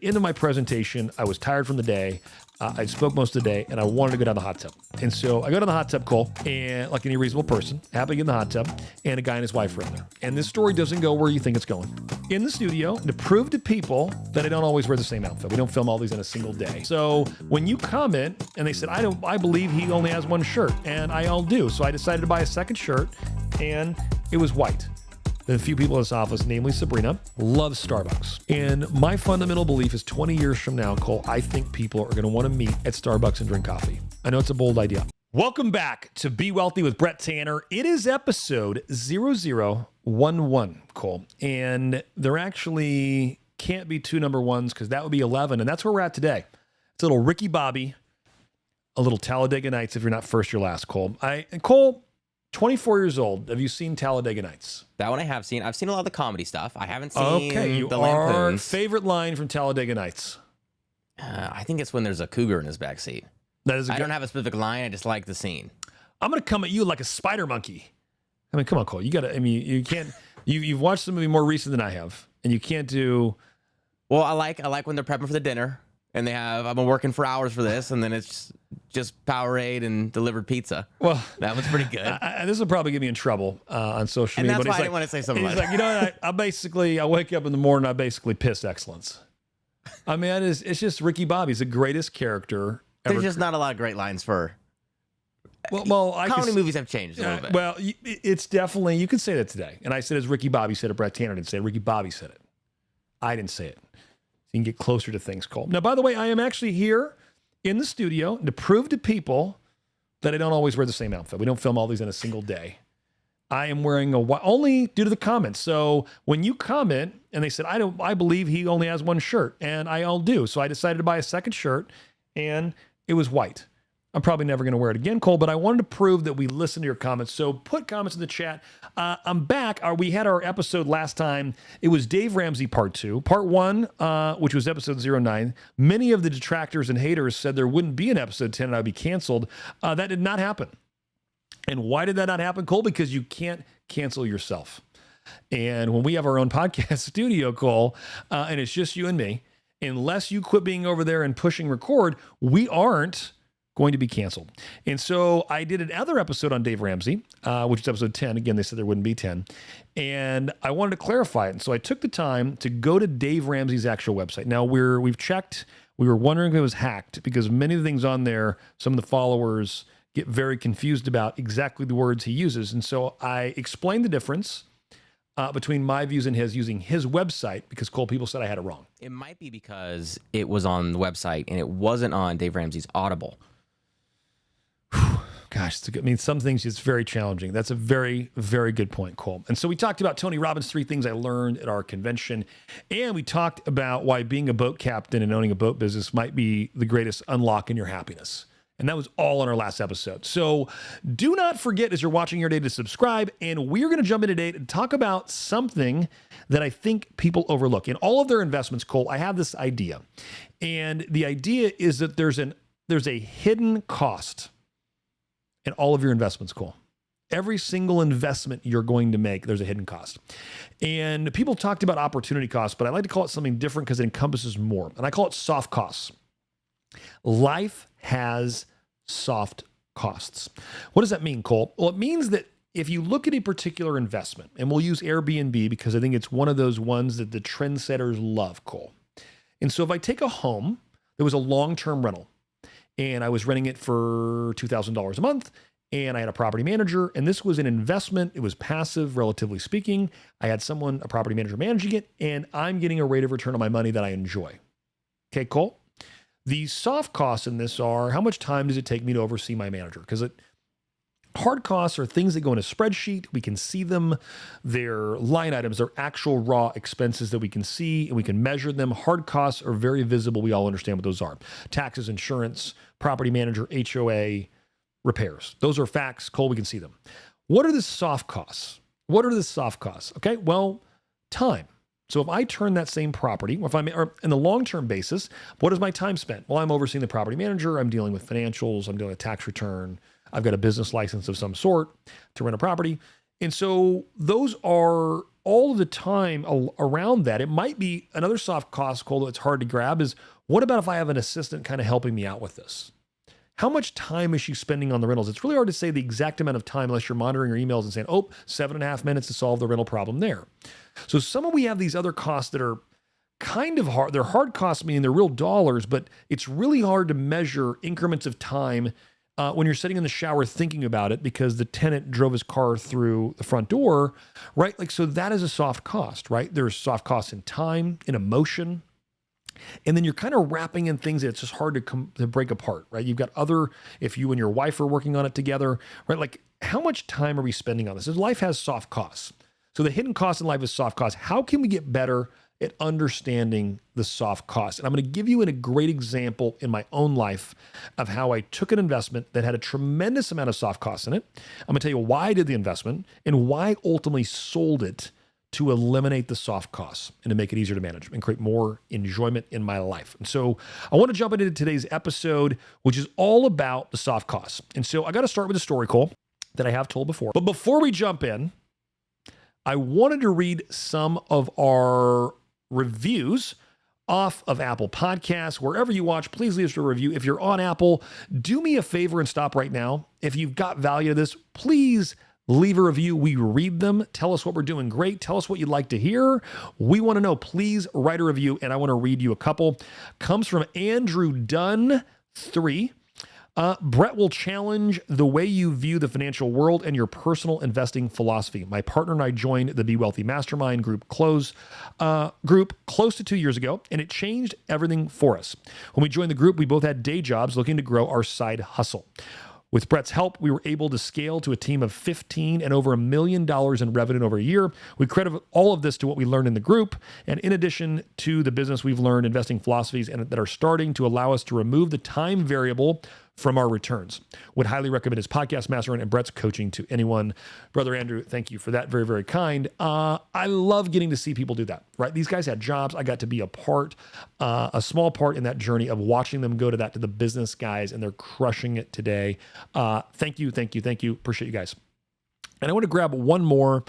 End of my presentation, I was tired from the day. I spoke most of the day, and I wanted to go down the hot tub. And so I go to the hot tub, Cole, and like any reasonable person, happy to get in the hot tub, and a guy and his wife are in there. And this story doesn't go where you think it's going. In the studio, to prove to people that I don't always wear the same outfit. We don't film all these in a single day. So when you comment, and they said, I believe he only has one shirt, and I all do. So I decided to buy a second shirt, and it was white. The few people in this office, namely Sabrina, love Starbucks. And my fundamental belief is 20 years from now, Cole, I think people are going to want to meet at Starbucks and drink coffee. I know it's a bold idea. Welcome back to Be Wealthy with Brett Tanner. It is episode 0011, Cole. And there actually can't be two number ones because that would be 11. And that's where we're at today. It's a little Ricky Bobby, a little Talladega Nights if you're not first, you're last, Cole. Cole, 24 years old. Have you seen Talladega Nights? That one I have seen. I've seen a lot of the comedy stuff. I haven't seen the Our Lampoons. favorite line from Talladega Nights? I think it's when there's a cougar in his backseat. That is I don't have a specific line. I just like the scene. I'm going to come at you like a spider monkey. I mean, come on, Cole. You got to, I mean, you can't, you've watched the movie more recent than I have, and you can't do. Well, I like when they're prepping for the dinner and they have, I've been working for hours for this, and then it's just Powerade and delivered pizza. Well, that was pretty good. This will probably get me in trouble on social media. And that's but why I didn't want to say something he's like like, you know, I wake up in the morning, I basically piss excellence. I mean, it's just Ricky Bobby's the greatest character ever. There's just not a lot of great lines for. Well, comedy movies have changed a little bit. Well, it's definitely, you can say that today. And I said, as Ricky Bobby said it, Brett Tanner didn't say it. Ricky Bobby said it. I didn't say it. So you can get closer to things, Cole. Now, by the way, I am actually here in the studio to prove to people that I don't always wear the same outfit. We don't film all these in a single day. I am wearing only due to the comments. So when you comment and they said, I believe he only has one shirt, and I all do. So I decided to buy a second shirt, and it was white. I'm probably never going to wear it again, Cole, but I wanted to prove that we listen to your comments. So put comments in the chat. I'm back. We had our episode last time. It was Dave Ramsey part 2. Part 1, which was episode 09. Many of the detractors and haters said there wouldn't be an episode 10 and I'd be canceled. That did not happen. And why did that not happen, Cole? Because you can't cancel yourself. And when we have our own podcast studio, Cole, and it's just you and me, unless you quit being over there and pushing record, we aren't going to be canceled. And so I did another episode on Dave Ramsey, which is episode 10. Again, they said there wouldn't be 10. And I wanted to clarify it. And so I took the time to go to Dave Ramsey's actual website. Now we've checked, we were wondering if it was hacked because many of the things on there, some of the followers get very confused about exactly the words he uses. And so I explained the difference between my views and his using his website because, Cole, people said I had it wrong. It might be because it was on the website and it wasn't on Dave Ramsey's Audible. Gosh, some things it's very challenging. That's a very, very good point, Cole. And so we talked about Tony Robbins' 3 things I learned at our convention. And we talked about why being a boat captain and owning a boat business might be the greatest unlock in your happiness. And that was all on our last episode. So do not forget as you're watching here today to subscribe. And we're going to jump in today and talk about something that I think people overlook. In all of their investments, Cole, I have this idea. And the idea is that there's a hidden cost in all of your investments, Cole. Every single investment you're going to make, there's a hidden cost. And people talked about opportunity costs, but I like to call it something different because it encompasses more. And I call it soft costs. Life has soft costs. What does that mean, Cole? Well, it means that if you look at a particular investment, and we'll use Airbnb because I think it's one of those ones that the trendsetters love, Cole. And so if I take a home that was a long-term rental, and I was renting it for $2,000 a month, and I had a property manager, and this was an investment. It was passive, relatively speaking. I had a property manager managing it, and I'm getting a rate of return on my money that I enjoy. Okay, Cole? The soft costs in this are, how much time does it take me to oversee my manager? Because hard costs are things that go in a spreadsheet. We can see them. They're line items. They're actual raw expenses that we can see and we can measure them. Hard costs are very visible. We all understand what those are. Taxes, insurance, property manager, HOA, repairs. Those are facts. Cole, we can see them. What are the soft costs? Okay, well, time. So if I turn that same property, or in the long-term basis, what is my time spent? Well, I'm overseeing the property manager. I'm dealing with financials. I'm doing a tax return. I've got a business license of some sort to rent a property. And so those are all of the time around that, it might be another soft cost, Cole, that's hard to grab is, what about if I have an assistant kind of helping me out with this? How much time is she spending on the rentals? It's really hard to say the exact amount of time unless you're monitoring your emails and saying, 7.5 minutes to solve the rental problem there. So we have these other costs that are kind of hard. They're hard costs, meaning they're real dollars, but it's really hard to measure increments of time when you're sitting in the shower thinking about it because the tenant drove his car through the front door, right? Like, so that is a soft cost, right? There's soft costs in time, in emotion. And then you're kind of wrapping in things that it's just hard to break apart, right? You've got if you and your wife are working on it together, right? Like, how much time are we spending on this? Life has soft costs. So the hidden cost in life is soft costs. How can we get better at understanding the soft costs? And I'm going to give you a great example in my own life of how I took an investment that had a tremendous amount of soft costs in it. I'm going to tell you why I did the investment and why I ultimately sold it to eliminate the soft costs and to make it easier to manage and create more enjoyment in my life. And so I want to jump into today's episode, which is all about the soft costs. And so I got to start with a story, Cole, that I have told before. But before we jump in, I wanted to read some of our reviews off of Apple Podcasts. Wherever you watch, please leave us a review. If you're on Apple, do me a favor and stop right now. If you've got value to this, please leave a review. We read them. Tell us what we're doing great. Tell us what you'd like to hear. We want to know. Please write a review, and I want to read you a couple. Comes from Andrew Dunn 3. Brett will challenge the way you view the financial world and your personal investing philosophy. My partner and I joined the Be Wealthy Mastermind group close to 2 years ago, and it changed everything for us. When we joined the group, we both had day jobs looking to grow our side hustle. With Brett's help, we were able to scale to a team of 15 and over $1 million in revenue over a year. We credit all of this to what we learned in the group. And in addition to the business, we've learned investing philosophies that are starting to allow us to remove the time variable from our returns. Would highly recommend his podcast, Mastermind, and Brett's coaching to anyone. Brother Andrew, thank you for that. Very, very kind. I love getting to see people do that, right? These guys had jobs. I got to be a small part in that journey of watching them go to the business guys, and they're crushing it today. Thank you. Appreciate you guys. And I want to grab one more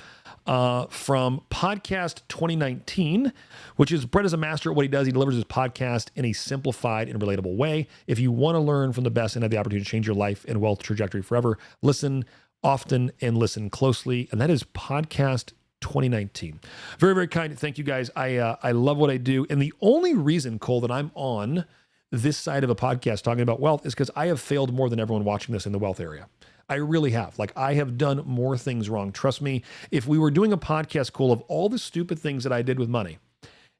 from podcast 2019, which is Brett is a master at what he does. He delivers his podcast in a simplified and relatable way. If you want to learn from the best and have the opportunity to change your life and wealth trajectory forever, listen often and listen closely. And that is podcast 2019. Very, very kind. Thank you guys. I love what I do. And the only reason, Cole, that I'm on this side of a podcast talking about wealth is because I have failed more than everyone watching this in the wealth area. I really have. Like, I have done more things wrong. Trust me, if we were doing a podcast, Cole, of all the stupid things that I did with money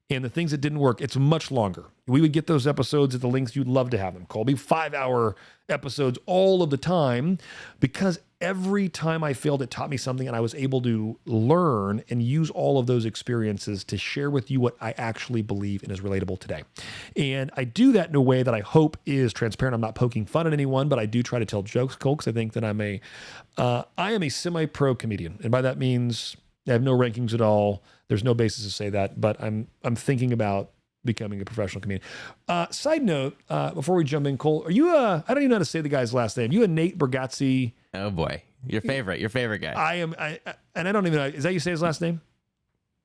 and the things that didn't work, it's much longer. We would get those episodes at the lengths you'd love to have them, Cole. It'd be 5-hour episodes all of the time, because every time I failed, it taught me something, and I was able to learn and use all of those experiences to share with you what I actually believe and is relatable today. And I do that in a way that I hope is transparent. I'm not poking fun at anyone, but I do try to tell jokes, Cole, because I think that I am a semi-pro comedian. And by that means I have no rankings at all. There's no basis to say that, but I'm thinking about becoming a professional comedian. Side note, before we jump in, Cole, are you I don't even know how to say the guy's last name. You a Nate Bargatze? Oh boy, your favorite guy. I am. And I don't even know. Is that how you say his last name?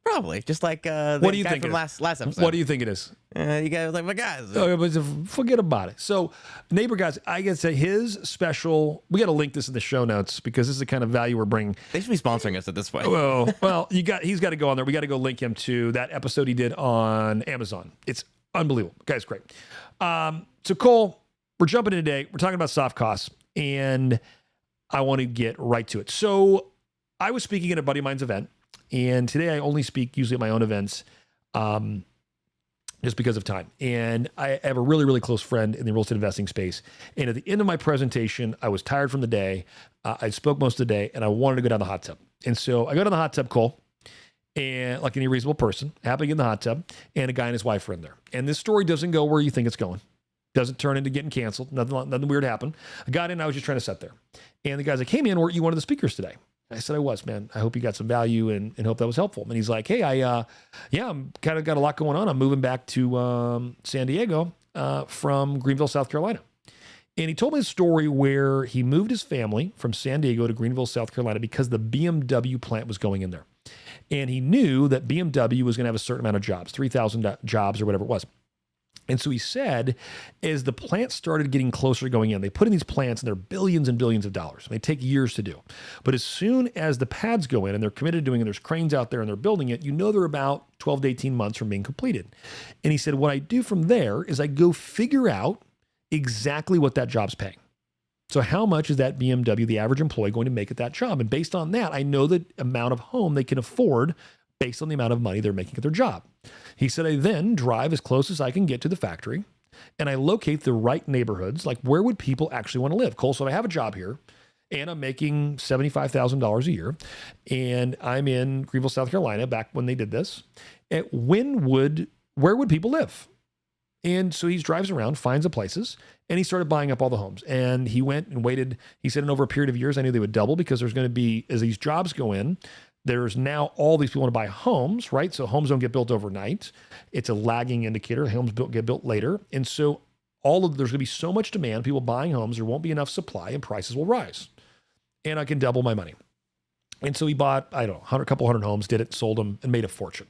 Probably, just like the what do you guy think from last episode. What do you think it is? You guys like my guys. Okay, but forget about it. So, neighbor guys, I gotta say his special. We got to link this in the show notes because this is the kind of value we're bringing. They should be sponsoring us at this point. Well, he's got to go on there. We got to go link him to that episode he did on Amazon. It's unbelievable, guys. Great. So Cole, we're jumping in today. We're talking about soft costs, and I want to get right to it. So, I was speaking at a buddy of mine's event. And today I only speak usually at my own events just because of time. And I have a really, really close friend in the real estate investing space. And at the end of my presentation, I was tired from the day. I spoke most of the day, and I wanted to go down the hot tub. And so I go down the hot tub, Cole, and like any reasonable person, happy to get in the hot tub, and a guy and his wife are in there. And this story doesn't go where you think it's going. Doesn't turn into getting canceled. Nothing weird happened. I got in, I was just trying to sit there. And the guy's like, hey man, weren't you one of the speakers today? I said, I was, man. I hope you got some value and hope that was helpful. And he's like, hey, I'm kind of got a lot going on. I'm moving back to San Diego from Greenville, South Carolina. And he told me a story where he moved his family from San Diego to Greenville, South Carolina because the BMW plant was going in there. And he knew that BMW was going to have a certain amount of jobs, 3,000 jobs or whatever it was. And so he said, as the plants started getting closer to going in, they put in these plants and they're billions and billions of dollars. They take years to do. But as soon as the pads go in and they're committed to doing it, there's cranes out there and they're building it, they're about 12 to 18 months from being completed. And he said, what I do from there is I go figure out exactly what that job's paying. So how much is that BMW, the average employee, going to make at that job? And based on that, I know the amount of home they can afford based on the amount of money they're making at their job. He said, I then drive as close as I can get to the factory and I locate the right neighborhoods, like where would people actually want to live? Cole, so I have a job here and I'm making $75,000 a year and I'm in Greenville, South Carolina, back when they did this. Where would people live? And so he drives around, finds the places, and he started buying up all the homes. And he went and waited. He said, in over a period of years, I knew they would double because there's going to be, as these jobs go in, there's now all these people want to buy homes, right? So homes don't get built overnight. It's a lagging indicator. Homes get built later. And so there's going to be so much demand, people buying homes, there won't be enough supply and prices will rise. And I can double my money. And so he bought, I don't know, a couple hundred homes, did it, sold them, and made a fortune.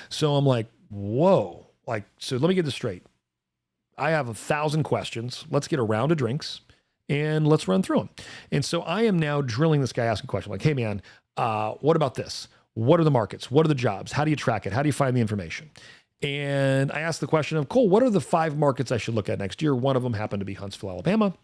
So I'm like, whoa. So let me get this straight. I have 1,000 questions. Let's get a round of drinks and let's run through them. And so I am now drilling this guy, asking questions like, hey man, what about this? What are the markets? What are the jobs? How do you track it? How do you find the information? And I asked the question of, Cole, what are the 5 markets I should look at next year? One of them happened to be Huntsville, Alabama.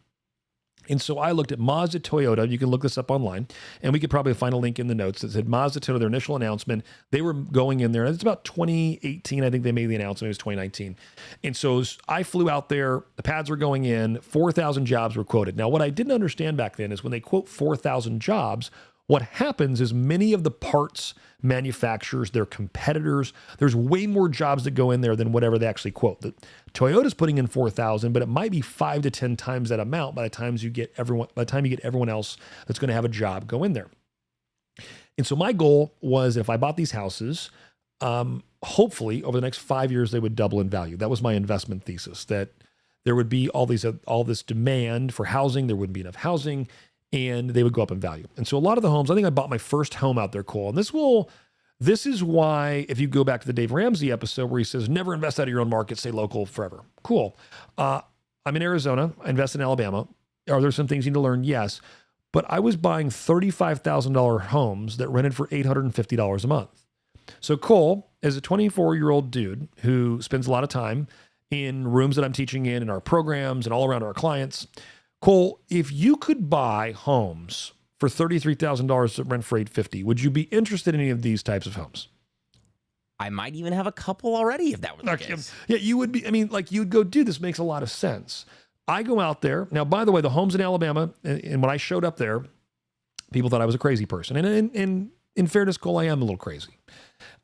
And so I looked at Mazda, Toyota. You can look this up online, and we could probably find a link in the notes that said Mazda, Toyota, their initial announcement. They were going in there. It's about 2018. I think they made the announcement. It was 2019. And so I flew out there. The pads were going in. 4,000 jobs were quoted. Now, what I didn't understand back then is when they quote 4,000 jobs, what happens is many of the parts manufacturers, their competitors, there's way more jobs that go in there than whatever they actually quote. Toyota's putting in 4,000, but it might be 5 to 10 times that amount by the time you get everyone else that's going to have a job go in there. And so my goal was, if I bought these houses, hopefully over the next 5 years they would double in value. That was my investment thesis, that there would be all this demand for housing, there wouldn't be enough housing, and they would go up in value. And so a lot of the homes, I think I bought my first home out there, Cole. And this is why, if you go back to the Dave Ramsey episode where he says, never invest out of your own market, stay local forever. Cool. I'm in Arizona. I invest in Alabama. Are there some things you need to learn? Yes. But I was buying $35,000 homes that rented for $850 a month. So Cole, as a 24-year-old dude who spends a lot of time in rooms that I'm teaching in our programs and all around our clients, Cole, if you could buy homes for $33,000 that rent for $850, would you be interested in any of these types of homes? I might even have a couple already if that were the case. Yeah, you would be. I mean, like you'd go, dude, this makes a lot of sense. I go out there. Now, by the way, the homes in Alabama, and when I showed up there, people thought I was a crazy person. And in fairness, Cole, I am a little crazy.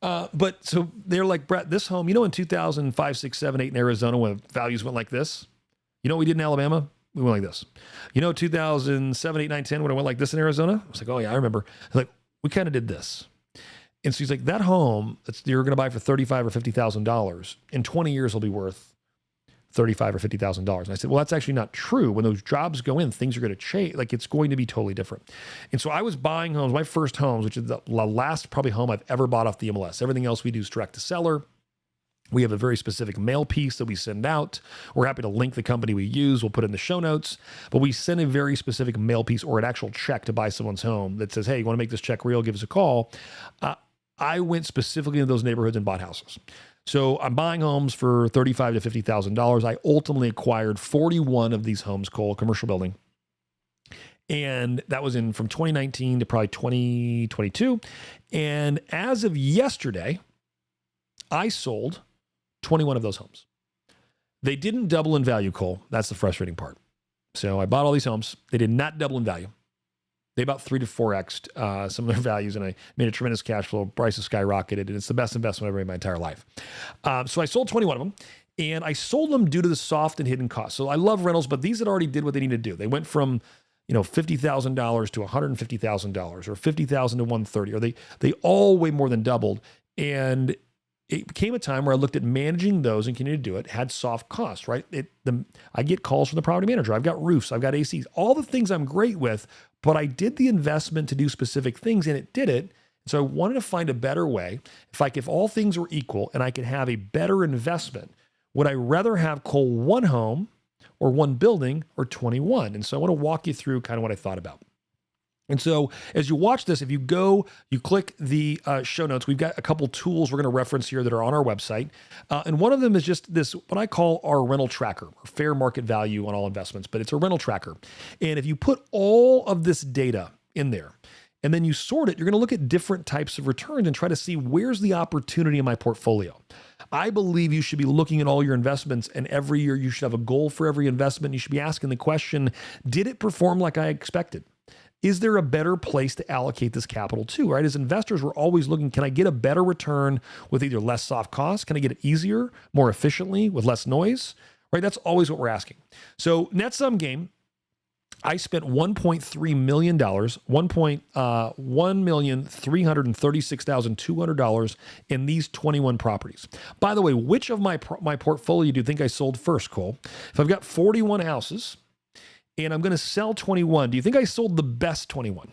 But so they're like, Brett, this home, in 2005, 6, 7, 8 in Arizona, when values went like this, what we did in Alabama? We went like this. 2007, 8, 9, 10, when I went like this in Arizona, I was like, oh yeah, I remember. Like, we kind of did this. And so he's like, that home you're going to buy for $35,000 or $50,000 in 20 years will be worth $35,000 or $50,000. And I said, well, that's actually not true. When those jobs go in, things are going to change. Like, it's going to be totally different. And so I was buying homes, my first homes, which is the last probably home I've ever bought off the MLS. Everything else we do is direct to seller. We have a very specific mail piece that we send out. We're happy to link the company we use. We'll put it in the show notes. But we send a very specific mail piece or an actual check to buy someone's home that says, hey, you want to make this check real? Give us a call. I went specifically into those neighborhoods and bought houses. So I'm buying homes for $35,000 to $50,000. I ultimately acquired 41 of these homes, Cole, commercial building. And that was from 2019 to probably 2022. And as of yesterday, I sold 21 of those homes. They didn't double in value, Cole. That's the frustrating part. So I bought all these homes. They did not double in value. They about 3 to 4x'd some of their values, and I made a tremendous cash flow. Prices skyrocketed, and it's the best investment I've ever made in my entire life. So I sold 21 of them, and I sold them due to the soft and hidden costs. So I love rentals, but these had already did what they needed to do. They went from $50,000 to $150,000 or $50,000 to $130,000, or they all way more than doubled. And it came a time where I looked at managing those and continued to do it, had soft costs, right? I get calls from the property manager. I've got roofs, I've got ACs, all the things I'm great with, but I did the investment to do specific things and it did it. So I wanted to find a better way. If all things were equal and I could have a better investment, would I rather have, Cole, one home or one building or 21? And so I want to walk you through kind of what I thought about. And so as you watch this, if you go, you click the show notes, we've got a couple tools we're going to reference here that are on our website. And one of them is just this, what I call our rental tracker, or fair market value on all investments, but it's a rental tracker. And if you put all of this data in there, and then you sort it, you're going to look at different types of returns and try to see where's the opportunity in my portfolio. I believe you should be looking at all your investments, and every year you should have a goal for every investment. You should be asking the question, did it perform like I expected? Is there a better place to allocate this capital to, right? As investors, we're always looking, can I get a better return with either less soft costs? Can I get it easier, more efficiently, with less noise, right? That's always what we're asking. So net sum game, I spent $1.3 million, $1,336,200 in these 21 properties. By the way, which of my portfolio do you think I sold first, Cole? If I've got 41 houses, and I'm going to sell 21. Do you think I sold the best 21?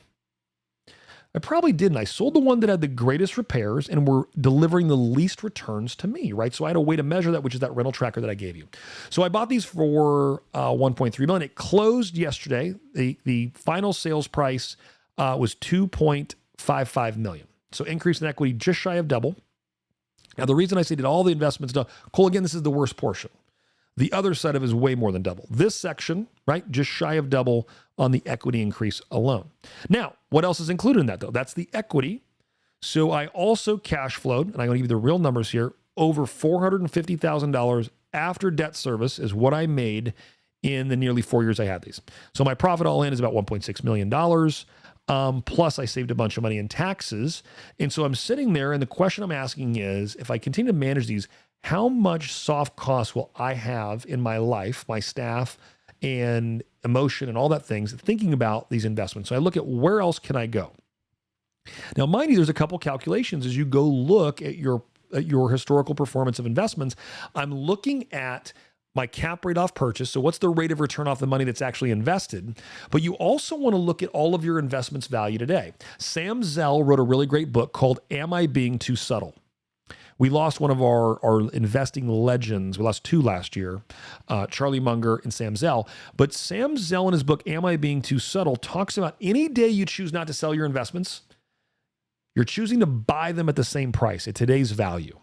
I probably didn't. I sold the one that had the greatest repairs and were delivering the least returns to me, right? So I had a way to measure that, which is that rental tracker that I gave you. So I bought these for $1.3 million. It closed yesterday. The final sales price was $2.55 million. So increase in equity just shy of double. Now, the reason I say did all the investments done, Cole, again, this is the worst portion. The other side of it is way more than double. This section, right, just shy of double on the equity increase alone. Now, what else is included in that, though? That's the equity. So I also cash flowed, and I'm going to give you the real numbers here, over $450,000 after debt service is what I made in the nearly 4 years I had these. So my profit all in is about $1.6 million. Plus I saved a bunch of money in taxes. And so I'm sitting there, and the question I'm asking is, if I continue to manage these, how much soft costs will I have in my life, my staff, and emotion and all that things, thinking about these investments? So I look at where else can I go? Now, mind you, there's a couple calculations as you go look at your historical performance of investments. I'm looking at my cap rate off purchase. So what's the rate of return off the money that's actually invested? But you also want to look at all of your investments value today. Sam Zell wrote a really great book called Am I Being Too Subtle? We lost one of our investing legends. We lost two last year, Charlie Munger and Sam Zell. But Sam Zell in his book, Am I Being Too Subtle, talks about any day you choose not to sell your investments, you're choosing to buy them at the same price, at today's value.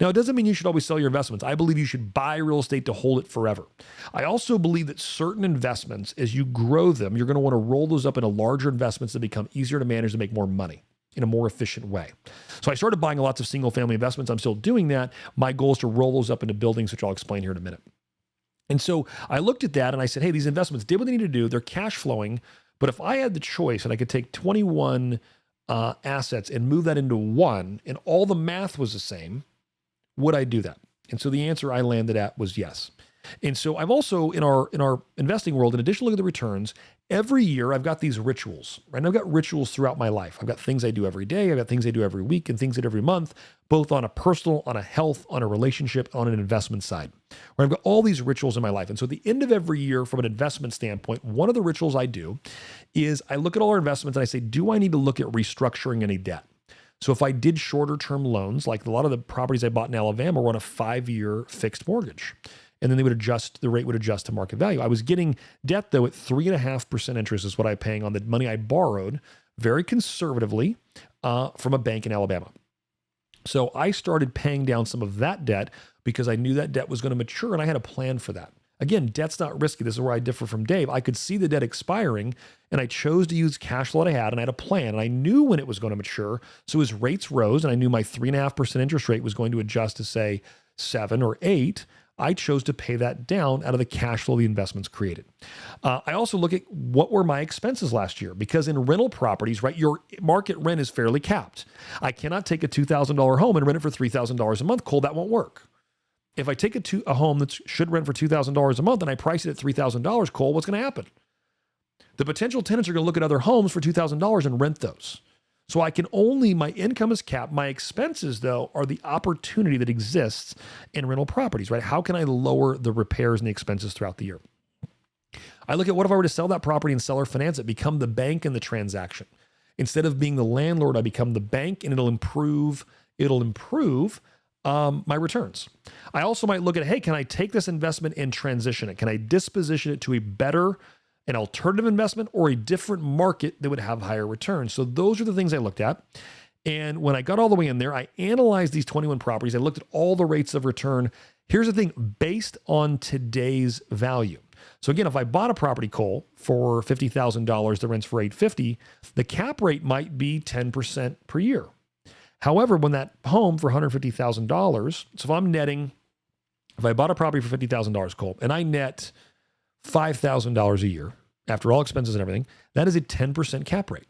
Now, it doesn't mean you should always sell your investments. I believe you should buy real estate to hold it forever. I also believe that certain investments, as you grow them, you're going to want to roll those up into larger investments that become easier to manage and make more money in a more efficient way. So I started buying lots of single family investments. I'm still doing that. My goal is to roll those up into buildings, which I'll explain here in a minute. And so I looked at that and I said, hey, these investments did what they need to do. They're cash flowing. But if I had the choice and I could take 21 assets and move that into one, and all the math was the same, would I do that? And so the answer I landed at was yes. And so I've also, in our investing world, in addition to looking at the returns, every year I've got these rituals, right? And I've got rituals throughout my life. I've got things I do every day. I've got things I do every week and things I do every month, both on a personal, on a health, on a relationship, on an investment side, where I've got all these rituals in my life. And so at the end of every year, from an investment standpoint, one of the rituals I do is I look at all our investments and I say, do I need to look at restructuring any debt? So if I did shorter term loans, like a lot of the properties I bought in Alabama were on a 5-year fixed mortgage, and then the rate would adjust to market value. I was getting debt though at 3.5% interest is what I'm paying on the money I borrowed very conservatively from a bank in Alabama. So I started paying down some of that debt because I knew that debt was going to mature and I had a plan for that. Again, debt's not risky. This is where I differ from Dave. I could see the debt expiring and I chose to use cash flow that I had, and I had a plan and I knew when it was going to mature. So as rates rose and I knew my 3.5% interest rate was going to adjust to say 7 or 8, I chose to pay that down out of the cash flow the investments created. I also look at what were my expenses last year, because in rental properties, right, your market rent is fairly capped. I cannot take a $2,000 home and rent it for $3,000 a month. Cole, that won't work. If I take a home that should rent for $2,000 a month and I price it at $3,000, Cole, what's going to happen? The potential tenants are going to look at other homes for $2,000 and rent those. So I can only, my income is capped. My expenses, though, are the opportunity that exists in rental properties, right? How can I lower the repairs and the expenses throughout the year? I look at what if I were to sell that property and sell or finance it, become the bank in the transaction. Instead of being the landlord, I become the bank, and it'll improve my returns. I also might look at, hey, can I take this investment and transition it? Can I disposition it to an alternative investment or a different market that would have higher returns? So those are the things I looked at. And when I got all the way in there, I analyzed these 21 properties. I looked at all the rates of return. Here's the thing, based on today's value. So again, if I bought a property, Cole, for $50,000, the rent's for $850, the cap rate might be 10% per year. However, when that home for $150,000, so if I bought a property for $50,000, Cole, and I net $5,000 a year after all expenses and everything, that is a 10% cap rate.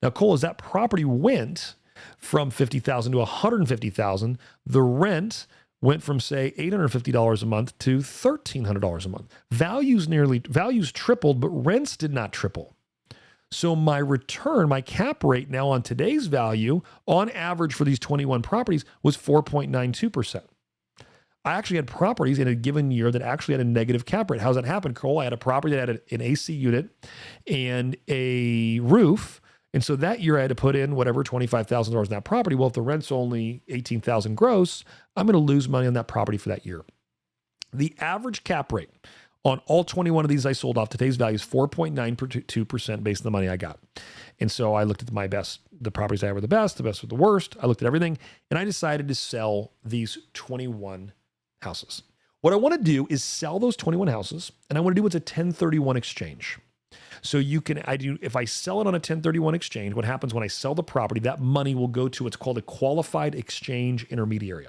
Now, Cole, as that property went from $50,000 to $150,000, the rent went from, say, $850 a month to $1,300 a month. Values tripled, but rents did not triple. So my return, my cap rate now on today's value, on average for these 21 properties, was 4.92%. I actually had properties in a given year that actually had a negative cap rate. How's that happen, Cole? I had a property that had an AC unit and a roof. And so that year I had to put in whatever, $25,000 in that property. Well, if the rent's only $18,000 gross, I'm going to lose money on that property for that year. The average cap rate on all 21 of these I sold off, today's value is 4.92% based on the money I got. And so I looked at the properties I had were the best were the worst. I looked at everything, and I decided to sell these 21 houses. What I want to do is sell those 21 houses, and I want to do what's a 1031 exchange. So if I sell it on a 1031 exchange, what happens when I sell the property, that money will go to what's called a qualified exchange intermediary,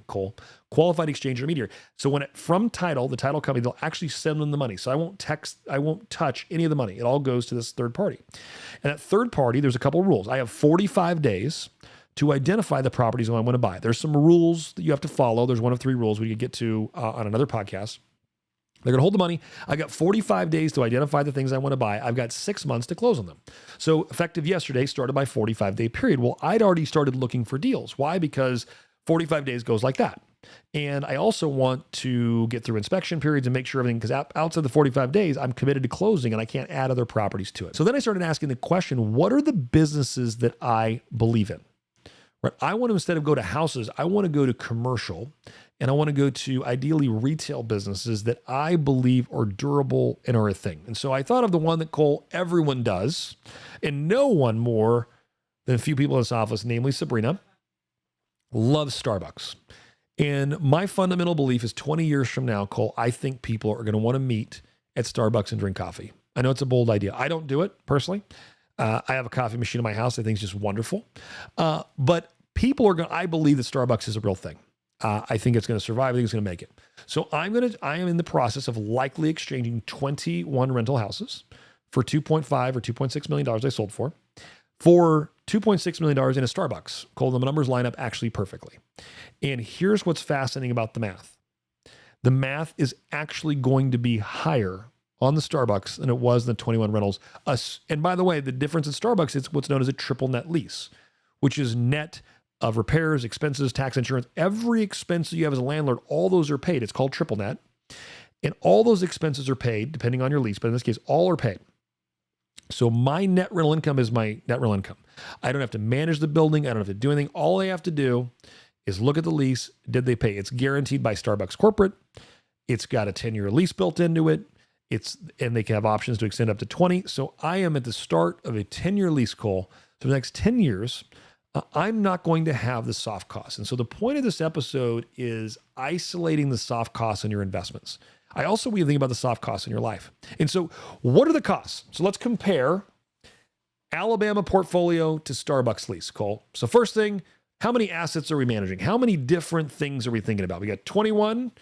Cole. Qualified exchange intermediary. So from the title company, they'll actually send them the money. So I won't touch any of the money. It all goes to this third party. And that third party, there's a couple of rules. I have 45 days to identify the properties I want to buy. There's some rules that you have to follow. There's one of 3 rules we could get to on another podcast. They're going to hold the money. I got 45 days to identify the things I want to buy. I've got 6 months to close on them. So effective yesterday started my 45-day period. Well, I'd already started looking for deals. Why? Because 45 days goes like that. And I also want to get through inspection periods and make sure everything, because outside the 45 days, I'm committed to closing and I can't add other properties to it. So then I started asking the question, what are the businesses that I believe in? Right? I want to, instead of go to houses, I want to go to commercial, and I want to go to ideally retail businesses that I believe are durable and are a thing. And so I thought of the one that, Cole, everyone does, and no one more than a few people in this office, namely Sabrina, loves Starbucks. And my fundamental belief is 20 years from now, Cole, I think people are going to want to meet at Starbucks and drink coffee. I know it's a bold idea. I don't do it personally. I have a coffee machine in my house. I think it's just wonderful. But people are going to, I believe that Starbucks is a real thing. I think it's going to survive. I think it's going to make it. So I am in the process of likely exchanging 21 rental houses for $2.5 or $2.6 million I sold for $2.6 million in a Starbucks. Cole, the numbers line up actually perfectly. And here's what's fascinating about the math. The math is actually going to be higher on the Starbucks than it was in the 21 rentals. And by the way, the difference in Starbucks is what's known as a triple net lease, which is net of repairs, expenses, tax, insurance. Every expense that you have as a landlord, all those are paid. It's called triple net. And all those expenses are paid depending on your lease, but in this case, all are paid. So my net rental income is my net rental income. I don't have to manage the building. I don't have to do anything. All I have to do is look at the lease. Did they pay? It's guaranteed by Starbucks corporate. It's got a 10-year lease built into it. And they can have options to extend up to 20. So I am at the start of a 10-year lease, Cole. So for the next 10 years, I'm not going to have the soft costs. And so the point of this episode is isolating the soft costs in your investments. I also want you to think about the soft costs in your life. And so what are the costs? So let's compare Alabama portfolio to Starbucks lease, Cole. So first thing, how many assets are we managing? How many different things are we thinking about? We got 21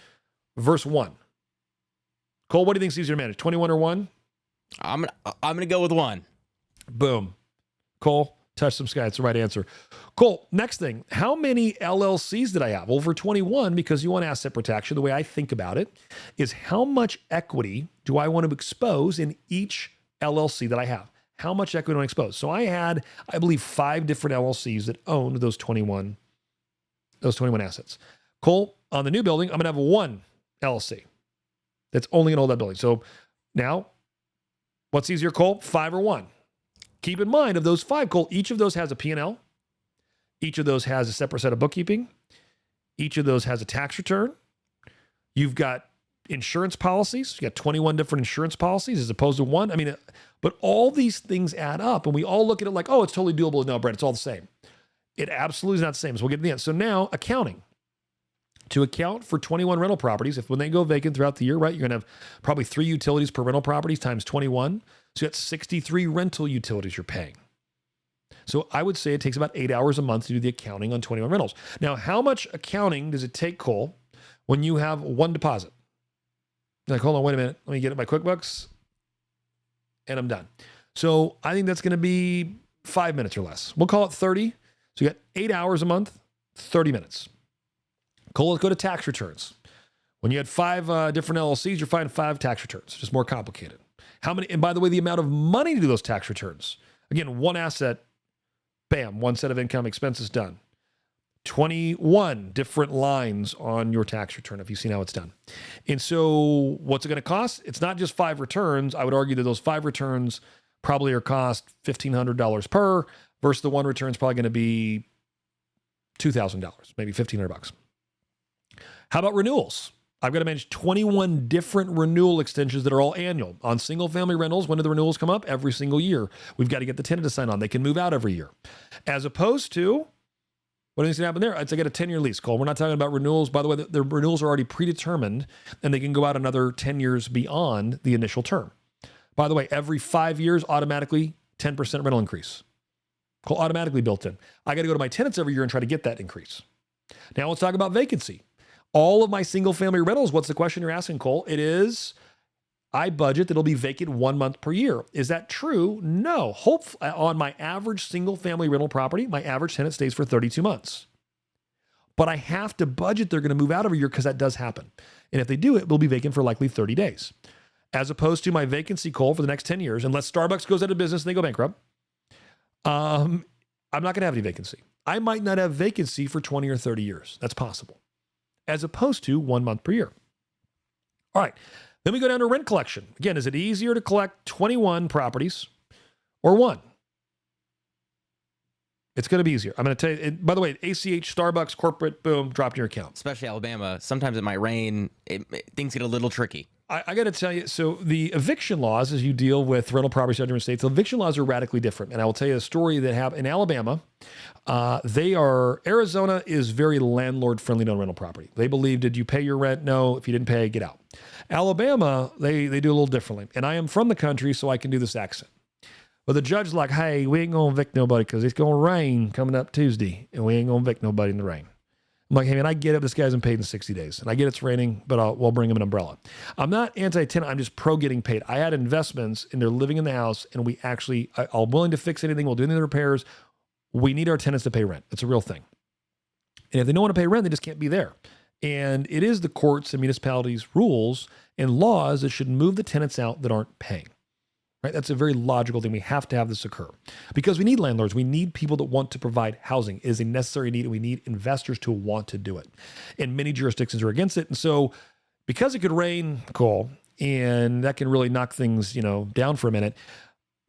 versus 1. Cole, what do you think is easier to manage, 21 or 1? I'm gonna go with 1. Boom. Cole, touch some sky. That's the right answer. Cole, next thing, how many LLCs did I have? Well, for 21, because you want asset protection, the way I think about it is how much equity do I want to expose in each LLC that I have? How much equity do I expose? So I had, I believe, 5 different LLCs that owned those 21 assets. Cole, on the new building, I'm gonna have 1 LLC that's only gonna hold that building. So now, what's easier, Cole? 5 or 1? keep in mind of those 5, Cole, each of those has a P&L. Each of those has a separate set of bookkeeping. Each of those has a tax return. You've got insurance policies. You got 21 different insurance policies as opposed to one. I mean, but all these things add up, and we all look at it like, oh, it's totally doable. No, Brett, it's all the same. It absolutely is not the same. So we'll get to the end. So now accounting. To account for 21 rental properties, if when they go vacant throughout the year, right, you're going to have probably 3 utilities per rental properties times 21. So you got 63 rental utilities you're paying. So I would say it takes about 8 hours a month to do the accounting on 21 rentals. Now, how much accounting does it take, Cole, when you have one deposit? Like, hold on, wait a minute. Let me get it my QuickBooks, and I'm done. So I think that's going to be 5 minutes or less. We'll call it 30. So you got 8 hours a month, 30 minutes. Cole, let's go to tax returns. When you had 5 different LLCs, you're filing 5 tax returns. Just more complicated. How many? And by the way, the amount of money to do those tax returns. Again, one asset, bam, one set of income expenses done. 21 different lines on your tax return if you've seen how it's done. And so what's it going to cost? It's not just 5 returns. I would argue that those 5 returns probably are cost $1,500 per versus the one return is probably going to be $2,000, maybe $1,500. How about renewals? I've got to manage 21 different renewal extensions that are all annual. On single family rentals, when do the renewals come up? Every single year. We've got to get the tenant to sign on. They can move out every year. As opposed to, what do you think is going to happen there? It's like a 10-year lease, Cole. We're not talking about renewals. By the way, the renewals are already predetermined, and they can go out another 10 years beyond the initial term. By the way, every 5 years, automatically 10% rental increase. Cole, automatically built in. I got to go to my tenants every year and try to get that increase. Now let's talk about vacancy. All of my single family rentals, what's the question you're asking, Cole? It is, I budget that it'll be vacant 1 month per year. Is that true? No. Hopefully, on my average single family rental property, my average tenant stays for 32 months. But I have to budget they're going to move out every year because that does happen. And if they do, it will be vacant for likely 30 days. As opposed to my vacancy, Cole, for the next 10 years, unless Starbucks goes out of business and they go bankrupt, I'm not going to have any vacancy. I might not have vacancy for 20 or 30 years. That's possible. As opposed to 1 month per year. All right. Then we go down to rent collection. Again, is it easier to collect 21 properties or 1? It's going to be easier. I'm going to tell you, by the way, ACH, Starbucks, corporate, boom, dropped in your account. Especially Alabama. Sometimes it might rain. Things get a little tricky. I got to tell you, so the eviction laws, as you deal with rental properties in different states, the eviction laws are radically different. And I will tell you a story that happened in Alabama. Arizona is very landlord-friendly on rental property. They believe, did you pay your rent? No. If you didn't pay, get out. Alabama, they do a little differently. And I am from the country, so I can do this accent. But the judge's like, hey, we ain't going to evict nobody because it's going to rain coming up Tuesday, and we ain't going to evict nobody in the rain. I'm like, hey, man, I get it. This guy hasn't paid in 60 days. And I get it's raining, but we'll bring him an umbrella. I'm not anti-tenant. I'm just pro getting paid. I had investments, and they're living in the house, and we actually, I'm willing to fix anything. We'll do any of the repairs. We need our tenants to pay rent. It's a real thing. And if they don't want to pay rent, they just can't be there. And it is the courts and municipalities' rules and laws that should move the tenants out that aren't paying. Right? That's a very logical thing. We have to have this occur because we need landlords. We need people that want to provide housing. It is a necessary need, and we need investors to want to do it. And many jurisdictions are against it. And so because it could rain, Cole, and that can really knock things, down for a minute,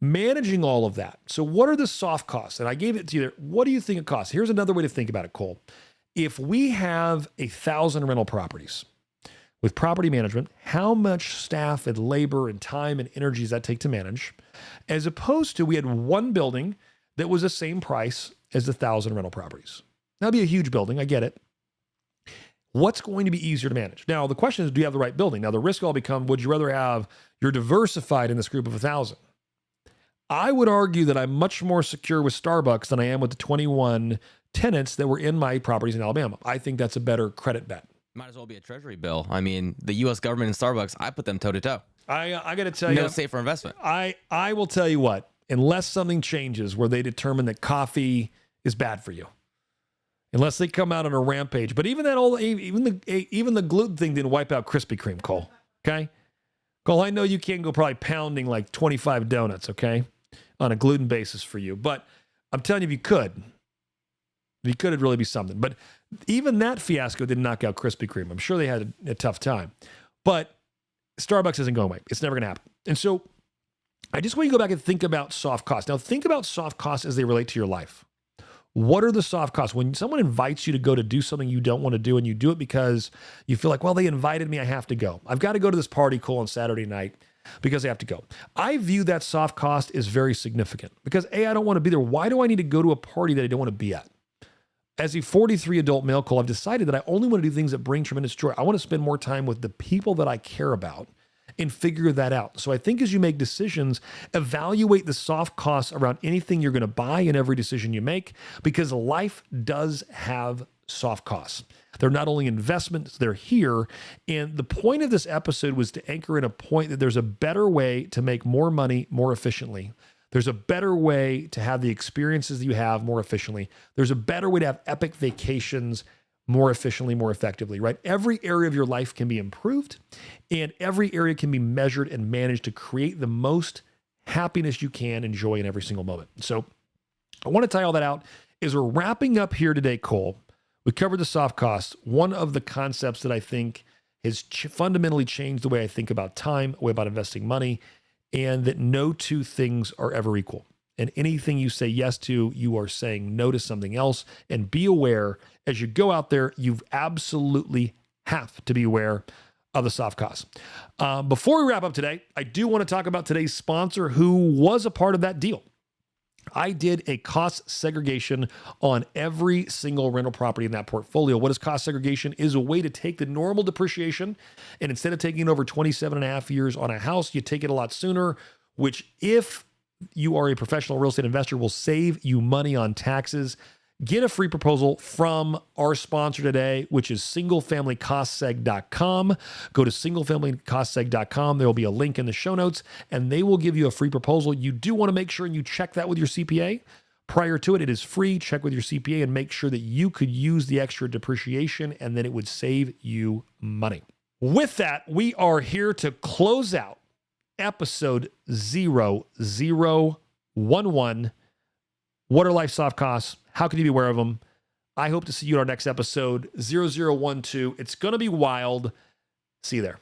managing all of that. So what are the soft costs? And I gave it to you there. What do you think it costs? Here's another way to think about it, Cole. If we have 1,000 rental properties, with property management, how much staff and labor and time and energy does that take to manage? As opposed to we had one building that was the same price as 1,000 rental properties. That'd be a huge building. I get it. What's going to be easier to manage? Now, the question is, do you have the right building? Now, the risk all become, would you rather have, you're diversified in this group of 1,000? I would argue that I'm much more secure with Starbucks than I am with the 21 tenants that were in my properties in Alabama. I think that's a better credit bet. Might as well be a treasury bill. I mean, the U.S. government and Starbucks, I put them toe to toe. I got to tell you, no safer investment. I will tell you what, unless something changes where they determine that coffee is bad for you, unless they come out on a rampage. But even the gluten thing didn't wipe out Krispy Kreme, Cole. Okay, Cole, I know you can't go probably pounding like 25 donuts, okay, on a gluten basis for you. But I'm telling you, if you could, it'd really be something. But even that fiasco didn't knock out Krispy Kreme. I'm sure they had a tough time. But Starbucks isn't going away. It's never going to happen. And so I just want you to go back and think about soft costs. Now, think about soft costs as they relate to your life. What are the soft costs? When someone invites you to go to do something you don't want to do, and you do it because you feel like, well, they invited me, I have to go. I've got to go to this party on Saturday night because I have to go. I view that soft cost as very significant because A, I don't want to be there. Why do I need to go to a party that I don't want to be at? As a 43 adult male, Cole, I've decided that I only want to do things that bring tremendous joy. I want to spend more time with the people that I care about and figure that out. So I think as you make decisions, evaluate the soft costs around anything you're going to buy in every decision you make, because life does have soft costs. They're not only investments, they're here. And the point of this episode was to anchor in a point that there's a better way to make more money more efficiently. There's a better way to have the experiences that you have more efficiently. There's a better way to have epic vacations more efficiently, more effectively, right? Every area of your life can be improved, and every area can be measured and managed to create the most happiness you can enjoy in every single moment. So I want to tie all that out as we're wrapping up here today, Cole. We covered the soft costs. One of the concepts that I think has fundamentally changed the way I think about time, the way about investing money, and that no two things are ever equal. And anything you say yes to, you are saying no to something else. And be aware as you go out there, you absolutely have to be aware of the soft costs. Before we wrap up today, I do want to talk about today's sponsor who was a part of that deal. I did a cost segregation on every single rental property in that portfolio. What is cost segregation? Is a way to take the normal depreciation, and instead of taking it over 27 and a half years on a house, you take it a lot sooner, which if you are a professional real estate investor will save you money on taxes. Get a free proposal from our sponsor today, which is singlefamilycostseg.com. Go to singlefamilycostseg.com. There will be a link in the show notes, and they will give you a free proposal. You do want to make sure you check that with your CPA. Prior to it, it is free. Check with your CPA and make sure that you could use the extra depreciation and then it would save you money. With that, we are here to close out episode 0011. What are life soft costs? How can you be aware of them? I hope to see you in our next episode, 0012. It's going to be wild. See you there.